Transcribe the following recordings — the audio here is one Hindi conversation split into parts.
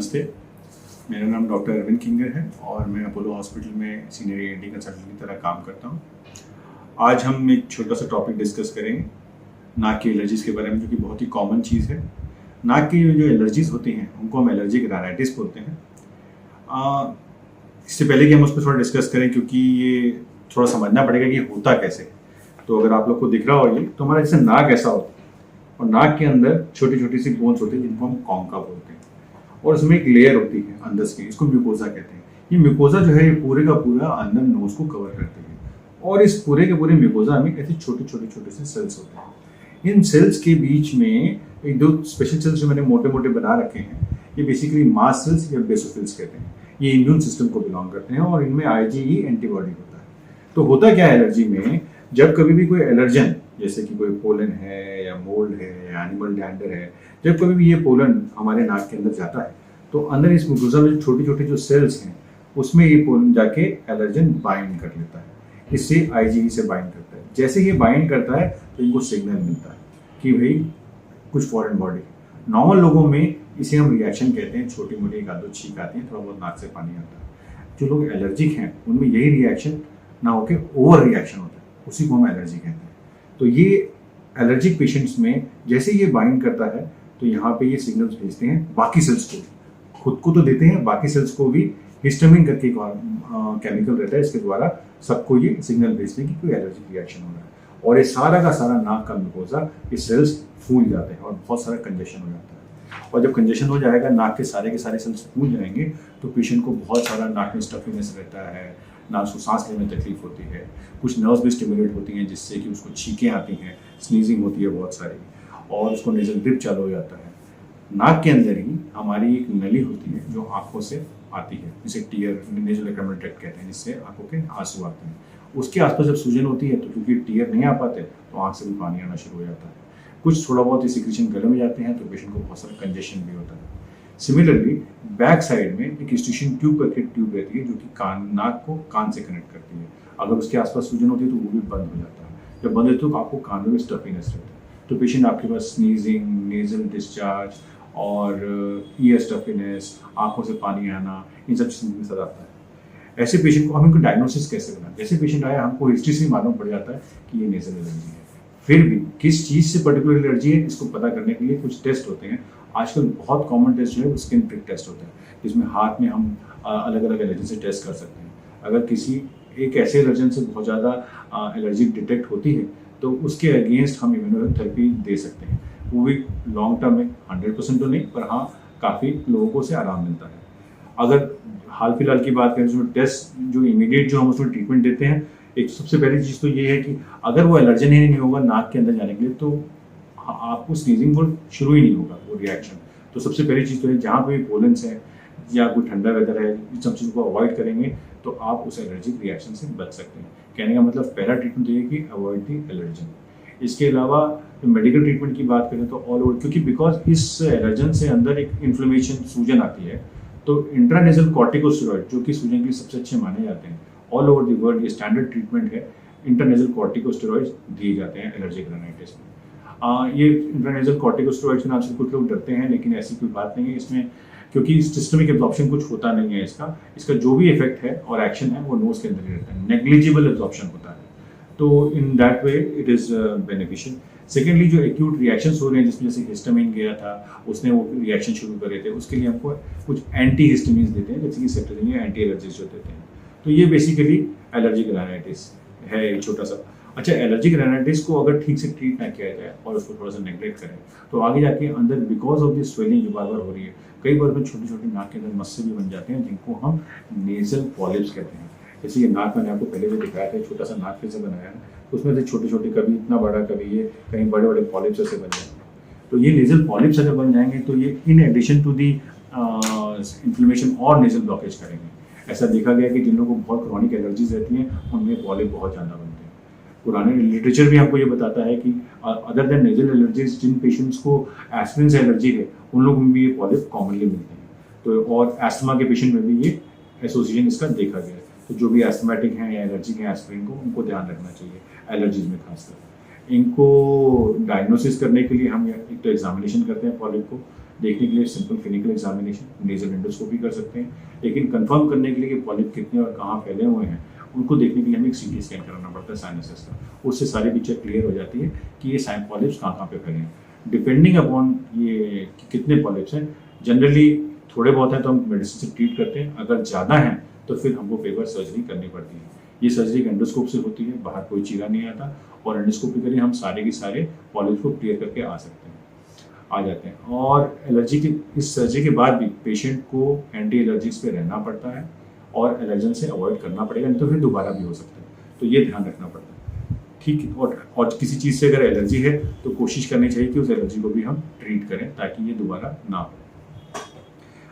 नमस्ते, मेरा नाम डॉक्टर अरविंद किंगर है और मैं अपोलो हॉस्पिटल में सीनियर ईएनटी कंसल्टेंट की तरह काम करता हूँ। आज हम एक छोटा सा टॉपिक डिस्कस करेंगे नाक की एलर्जीज़ के बारे में, जो कि बहुत ही कॉमन चीज़ है। नाक की जो एलर्जीज़ होती हैं उनको हम एलर्जिक राइनाइटिस बोलते हैं। इससे पहले कि हम उस पर थोड़ा डिस्कस करें, क्योंकि ये थोड़ा समझना पड़ेगा कि होता कैसे। तो अगर आप लोग को दिख रहा हो ये, तो हमारा जैसे नाक ऐसा होता है और नाक के अंदर छोटी छोटी सी बोन्स होती है जिनको हम कॉन्का बोलते हैं, और उसमें एक लेयर होती है अंदर की, इसको म्यूकोजा कहते हैं। ये म्यूकोजा जो है ये पूरे का पूरा अंदर नोज को कवर करती है, और इस पूरे के पूरे म्यूकोजा में ऐसे छोटे छोटे छोटे से सेल्स होते हैं। इन सेल्स के बीच में एक दो स्पेशल सेल्स जो मैंने मोटे मोटे बना रखे हैं, ये बेसिकली मास्ट सेल्स या बेसोफिल्स कहते हैं। ये इम्यून सिस्टम को बिलोंग करते हैं और इनमें IgE एंटीबॉडी होता है। तो होता क्या है एलर्जी में, जब कभी भी कोई एलर्जन, जैसे कि कोई पोलन है या मोल्ड है या एनिमल डैंडर है, जब कभी भी ये पोलन हमारे नाक के अंदर जाता है तो अंदर इस म्यूकोजा में जो छोटी छोटी जो सेल्स हैं उसमें ये पोलन जाके एलर्जन बाइंड कर लेता है। इससे IgE से बाइंड करता है। जैसे ये बाइंड करता है तो इनको सिग्नल मिलता है कि भाई कुछ फॉरेन बॉडी। नॉर्मल लोगों में इसे हम रिएक्शन कहते हैं, छोटी मोटी एक आधो छींक आती है, थोड़ा बहुत नाक से पानी आता है। जो लोग एलर्जिक हैं उनमें यही रिएक्शन ना होकर ओवर रिएक्शन होता है, उसी को हम एलर्जी कहते हैं। तो ये एलर्जिक पेशेंट्स में जैसे ये बाइंड करता है तो यहाँ पे ये सिग्नल्स भेजते हैं बाकी सेल्स को, खुद को तो देते हैं, बाकी सेल्स को भी हिस्टामिन करके केमिकल रहता है, इसके द्वारा सबको ये सिग्नल भेजते हैं कि कोई एलर्जिक रिएक्शन हो रहा है। और ये सारा का सारा नाक का म्यूकोजा, ये सेल्स फूल जाते हैं और बहुत सारा कंजेशन हो जाता है। और जब कंजेशन हो जाएगा, नाक के सारे सेल्स फूल जाएंगे, तो पेशेंट को बहुत सारा नाक में स्टफिनेस रहता है, नाक को सांस लेने में तकलीफ होती है, कुछ नर्व्स भी स्टिमुलेट होती हैं जिससे कि उसको छींकें आती हैं, स्नीजिंग होती है बहुत सारी, और उसको नेजल ड्रिप चालू हो जाता है। नाक के अंदर ही हमारी एक नली होती है जो आंखों से आती है, जिसे टीयर नेजल एक्राइमल ट्रैक्ट कहते हैं, जिससे आंखों के आंसू आते हैं। उसके आसपास जब सूजन होती है तो क्योंकि टीयर नहीं आ पाते तो आंख से भी पानी आना शुरू हो जाता है। कुछ थोड़ा बहुत सिक्रीशन गले में जाते हैं तो पेशेंट को बहुत सारा कंजेशन भी होता है। सिमिलरली बैक साइड में एक स्टिशियन ट्यूब करके ट्यूब रहती है जो कि नाक को कान से कनेक्ट करती है। अगर उसके आसपास सूजन होती है तो वो भी बंद हो जाता है। जब बंद होती है तो आपको कान में भी स्टफिनेस रहता है, तो पेशेंट आपके पास स्नीजिंग, नेजल डिस्चार्ज और ईयर स्टफिनेस, आंखों से पानी आना, इन सब चीज़ों के साथ आता है। ऐसे पेशेंट को हम इनको डायग्नोसिस कैसे बनाएं? जैसे पेशेंट आया, हमको हिस्ट्री से मालूम पड़ जाता है कि ये नेजल एलर्जी है। फिर भी किस चीज़ से पर्टिकुलर एलर्जी है इसको पता करने के लिए कुछ टेस्ट होते हैं। आजकल बहुत कॉमन टेस्ट जो है वो स्किन प्रिक टेस्ट होता है, जिसमें हाथ में हम अलग अलग एलर्जी से टेस्ट कर सकते हैं। अगर किसी एक ऐसे एलर्जन से बहुत ज़्यादा एलर्जी डिटेक्ट होती है तो उसके अगेंस्ट हम इम्यूनोथेरेपी दे सकते हैं। वो भी लॉन्ग टर्म में 100% तो नहीं, पर हाँ काफ़ी लोगों को से आराम मिलता है। अगर हाल फिलहाल की बात करें उसमें टेस्ट जो इमीडिएट जो हम उसमें ट्रीटमेंट देते हैं, एक सबसे पहली चीज़ तो ये है कि अगर वो एलर्जन ही नहीं होगा नाक के अंदर जाने के लिए तो आपको स्नीजिंग को शुरू ही नहीं होगा वो रिएक्शन। तो सबसे पहली चीज़ तो है, जहाँ पे भी पोलेंस है या कोई ठंडा वेदर है, इन सब चीज़ों को अवॉइड करेंगे तो आप उस एलर्जिक रिएक्शन से बच सकते हैं। कहने का मतलब पहला ट्रीटमेंट ये है कि अवॉइड दी एलर्जन। इसके अलावा मेडिकल ट्रीटमेंट की बात करें तो ऑल ओवर, क्योंकि बिकॉज इस एलर्जन से अंदर एक इन्फ्लेमेशन, सूजन आती है, तो इंट्रानेजल कॉर्टिकोस्टेरॉइड जो कि सूजन के लिए सबसे अच्छे माने जाते हैं, ऑल ओवर द वर्ल्ड ये स्टैंडर्ड ट्रीटमेंट है। इंट्रानेजल कॉर्टिकोस्टेरॉइड्स दिए जाते हैं एलर्जिक राइनाइटिस में। ये इंट्रानेजल कॉर्टिकोस्टेरॉइड्स के नाम से कुछ लोग डरते हैं, लेकिन ऐसी कोई बात नहीं है इसमें, क्योंकि सिस्टमिक एब्जॉर्प्शन कुछ होता नहीं है इसका जो भी इफेक्ट है और एक्शन है वो नोज के अंदर ही रहता है, नेग्लिजिबल एब्जॉर्प्शन होता है। तो in that way it is beneficial. Secondly, जो एक्यूट रिएक्शंस हो रहे हैं जिसमें जैसे हिस्टामिन गया था, उसने वो रिएक्शन शुरू करे थे, उसके लिए हमको कुछ एंटी हिस्टामिन देते हैं, जैसे कि सेप्टेजिन या एंटी एलर्जिस जो देते हैं। तो ये बेसिकली एलर्जिक राइनाइटिस है एक छोटा सा। अच्छा, एलर्जिक राइनाइटिस को अगर ठीक से ट्रीट ना किया जाए और उसको थोड़ा सा नेग्लेक्ट करें तो आगे जाके अंदर बिकॉज ऑफ दिस स्वेलिंग जो बार बार हो रही है, कई बार में छोटी छोटी नाक के अंदर मस्से भी बन जाते हैं जिनको हम नेजल पॉलिप्स कहते हैं। जैसे ये नाक मैंने आपको पहले भी दिखाया था, छोटा सा नाक फिर से बनाया है, उसमें से छोटे छोटे, कभी इतना बड़ा, कभी ये कहीं बड़े बड़े पॉलिप्स ऐसे बन जाएंगे। तो ये नेजल पॉलिप्स अगर बन जाएंगे तो ये in addition to the inflammation और नेजल ब्लॉकेज करेंगे। ऐसा देखा गया कि जिन लोगों को बहुत क्रॉनिक एलर्जीज रहती हैं उनमें पॉलिप बहुत ज़्यादा बनते हैं। पुराने लिटरेचर भी हमको ये बताता है कि अदर देन नेजल एलर्जीज, जिन पेशेंट्स को एस्पिरिन से एलर्जी है उन लोगों में भी ये पॉलिप कॉमनली मिलते हैं। तो और एस्थमा के पेशेंट में भी ये एसोसिएशन इसका देखा गया है। तो जो भी एस्थमेटिक हैं या एलर्जिक हैं एस्पिरिन को, उनको ध्यान रखना चाहिए एलर्जीज में खासकर। इनको डायग्नोसिस करने के लिए हम एक तो एग्जामिनेशन करते हैं पॉलिप को, देखने के लिए simple clinical examination nasal endoscopy कर सकते हैं, लेकिन कंफर्म करने के लिए कि पॉलिप कितने और कहाँ फैले हुए हैं उनको देखने के लिए हमें एक सीटी स्कैन कराना पड़ता है साइनसेस का। उससे सारी पिक्चर क्लियर हो जाती है कि ये साइन पॉलिप्स कहाँ कहाँ पे फैले हैं। डिपेंडिंग अपॉन ये कि कितने पॉलिप्स हैं, जनरली थोड़े बहुत हैं तो हम मेडिसिन से ट्रीट करते हैं, अगर ज़्यादा हैं तो फिर हमको फेवर सर्जरी करनी पड़ती है। ये सर्जरी एंडोस्कोप से होती है, बाहर कोई चीरा नहीं आता, और एंडोस्कोपिकली हम सारे के सारे पॉलिप्स को क्लियर करके आ जाते हैं। और एलर्जी की इस सर्जरी के बाद भी पेशेंट को एंटी एलर्जिक्स पे रहना पड़ता है और एलर्जन से अवॉइड करना पड़ेगा, नहीं तो फिर दोबारा भी हो सकता है, तो ये ध्यान रखना पड़ता है। ठीक है, और किसी चीज़ से अगर एलर्जी है तो कोशिश करनी चाहिए कि उस एलर्जी को भी हम ट्रीट करें ताकि ये दोबारा ना हो।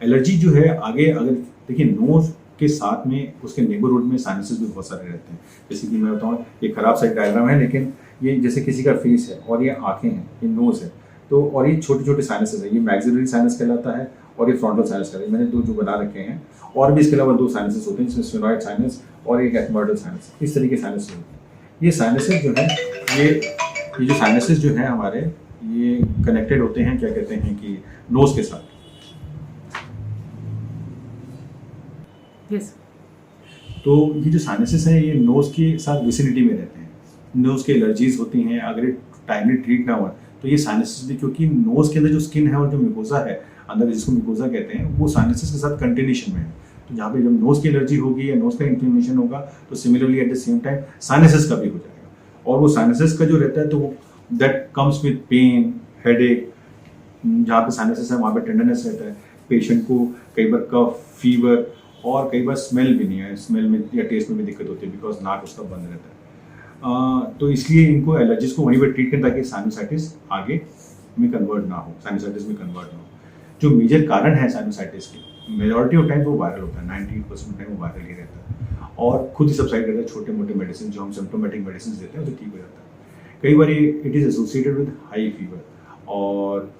एलर्जी जो है आगे, अगर देखिए नोज के साथ में उसके नेबरहुड में साइनसेस भी बहुत सारे रहते हैं। जैसे कि मैं बताऊँ, ये खराब सा डायग्राम है, लेकिन ये जैसे किसी का फेस है और ये आंखें हैं, ये नोज है, तो और ये छोटे छोटे साइनसेस है, ये मैक्सिलरी साइनस कहलाता है और ये फ्रंटल साइनस कहलाता है। मैंने दो जो बना रखे हैं, और भी इसके अलावा दो साइनसेस होते हैं, जिसमें स्फेनॉइड साइनस और एक एथमोइडल साइनस, इस तरीके के साइनसेस होते हैं। ये साइनसेस जो है ये जो साइनसेस जो है हमारे, ये कनेक्टेड होते हैं, क्या कहते हैं कि नोज के साथ। yes. तो ये जो साइनसेस हैं ये नोज के साथ विसिनिटी में रहते हैं, नोज के एलर्जीज होती हैं, अगर ये टाइमली ट्रीट ना हो तो ये साइनसेस भी, क्योंकि नोज के अंदर जो स्किन है और जो म्यूकोजा है अंदर, जिसको म्यूकोजा कहते हैं, वो साइनसेस के साथ कंटिन्यूशन में है। तो जहाँ पे जब नोज की एलर्जी होगी या नोज का इन्फ्लेमेशन होगा तो similarly at the same time sinuses का भी हो जाएगा। और वो साइनसेस का जो रहता है तो वो that comes with pain, headache, जहाँ पे साइनसेस है वहाँ पे टेंडरनेस रहता है, पेशेंट को कई बार कफ, फीवर, और कई बार स्मेल भी नहीं है, स्मेल में या टेस्ट में भी दिक्कत होती है बिकॉज नाक उसका बंद रहता है। तो इसलिए इनको एलर्जीज को वहीं पर ट्रीट करें ताकि साइनोसाइटिस आगे में कन्वर्ट ना हो, साइनोसाइटिस में कन्वर्ट ना हो। जो मेजर कारण है साइनोसाइटिस के, मेजॉरिटी ऑफ टाइम वो वायरल होता है, 98% टाइम वो वायरल ही रहता है और खुद ही सबसाइड करता है। छोटे मोटे मेडिसिन जो हम सिम्टोमेटिक मेडिसिन देते हैं तो ठीक हो जाता है। कई बार it is associated with high fever और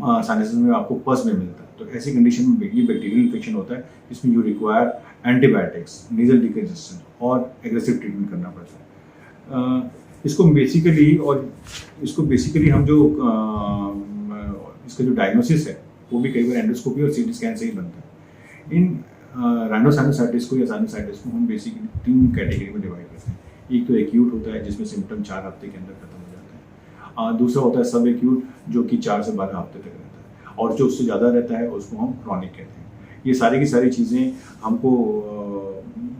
साइनसेस में आपको पस में मिलता है, तो ऐसी कंडीशन में ये बैक्टीरियल इन्फेक्शन होता है जिसमें you require antibiotics, nasal decongestant और एग्रेसिव ट्रीटमेंट करना पड़ता है। इसको बेसिकली हम जो इसका जो डायग्नोसिस है वो भी कई बार एंडोस्कोपी और सीटी स्कैन से ही बनता है। इन राइनोसाइनोसाइटिस को या साइनोसाइटिस को हम बेसिकली 3 कैटेगरी में डिवाइड करते हैं। एक तो एक्यूट होता है जिसमें सिम्टम 4 हफ्ते के अंदर खत्म हो जाता है। दूसरा होता है सब एक्यूट जो कि 4 से 12 हफ्ते तक रहता है, और जो उससे ज़्यादा रहता है उसको हम क्रॉनिक कहते हैं। ये सारी की सारी चीज़ें हमको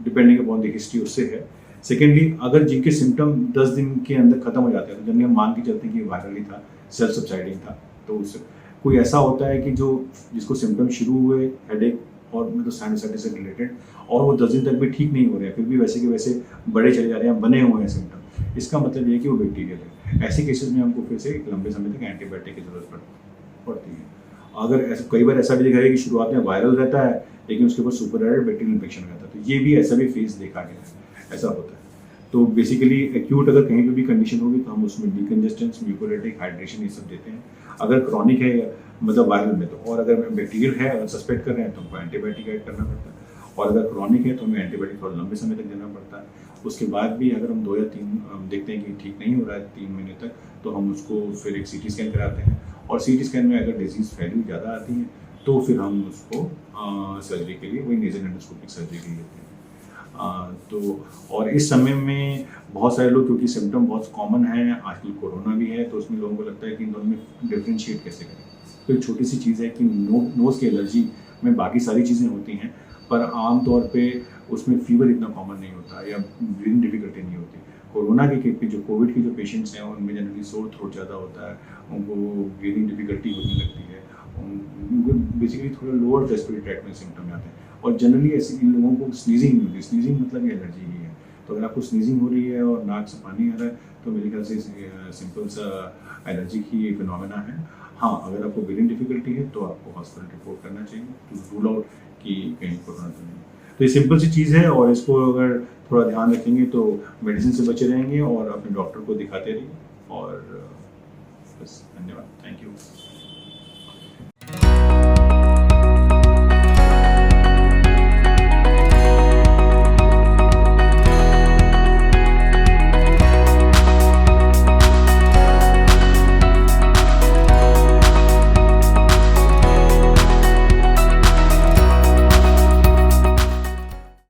डिपेंडिंग अपॉन द हिस्ट्री उससे है। सेकेंडली, अगर जिनके सिम्टम 10 दिन के अंदर खत्म हो जाते हैं तो जनरली हम मान के चलते हैं कि वायरल ही था, सेल्फ सब्साइडिंग था। तो उससे कोई ऐसा होता है कि जिसको सिम्टम शुरू हुए हेडेक और मतलब साइनोसाइटिस से रिलेटेड और वो 10 दिन तक भी ठीक नहीं हो रहे हैं, फिर भी वैसे के वैसे बड़े चले जा रहे हैं, बने हुए हैं सिम्टम, इसका मतलब ये है कि वो बैक्टीरियल है। ऐसे केसेस में हमको फिर से एक लंबे समय तक एंटीबायोटिक की जरूरत पड़ती है। अगर ऐसा कई बार ऐसा भी देखा है कि शुरुआत में वायरल रहता है लेकिन उसके ऊपर सुपर एडेड बैक्टीरियल इन्फेक्शन रहता है, तो ये भी ऐसा भी फेस देखा गया है, ऐसा होता है। तो बेसिकली एक्यूट अगर कहीं पे भी कंडीशन होगी तो हम उसमें डिकंजेस्टेंस, म्यूकोलाइटिक, हाइड्रेशन ये सब देते हैं। अगर क्रॉनिक है मतलब वायरल में तो, और अगर बैक्टीरियल है अगर सस्पेक्ट कर रहे हैं तो हमको एंटीबायोटिक ऐड करना पड़ता है, और अगर क्रॉनिक है तो हमें एंटीबायोटिक थोड़ा लंबे समय तक देना पड़ता है। उसके बाद भी अगर हम 2 या 3 देखते हैं कि ठीक नहीं हो रहा है 3 महीने तक, तो हम उसको फिर एक सीटी स्कैन कराते हैं, और सीटी स्कैन में अगर डिजीज़ वैल्यू ज़्यादा आती है तो फिर हम उसको सर्जरी के लिए वही नेजल एंडोस्कोपिक सर्जरी के लिए लेते हैं। तो और इस समय में बहुत सारे लोग, क्योंकि सिम्टम बहुत कॉमन है, आजकल कोरोना भी है, तो उसमें लोगों को लगता है कि इन दोनों में डिफ्रेंशिएट कैसे करें। तो एक छोटी सी चीज़ है कि नोज़ की एलर्जी में बाकी सारी चीज़ें होती हैं, पर आमतौर पे उसमें फीवर इतना कॉमन नहीं होता या ब्रीदिंग डिफिकल्टी नहीं होती। कोरोना के जो कोविड के जो पेशेंट्स हैं उनमें जनरली सोर थ्रोट ज़्यादा होता है, उनको ब्रीदिंग डिफिकल्टी होने लगती है, उनको बेसिकली थोड़ा लोअर रेस्पिरेटरी ट्रैक्ट में सिम्टम आते हैं, और जनरली ऐसे इन लोगों को स्नीजिंग नहीं होती। स्नीजिंग मतलब ये एलर्जी ही है। तो अगर आपको स्नीजिंग हो रही है और नाक से पानी आ रहा है तो मेरे ख्याल से सिंपल सा एलर्जी की फिनोमेना है। हाँ, अगर आपको ब्रीदिंग डिफिकल्टी है तो आपको हॉस्पिटल रिपोर्ट करना चाहिए टू रूल आउट कि कहीं कोरोना तो नहीं। तो ये सिंपल सी चीज़ है, और इसको अगर थोड़ा ध्यान रखेंगे तो मेडिसिन से बचे रहेंगे और अपने डॉक्टर को दिखाते रहिए, और बस।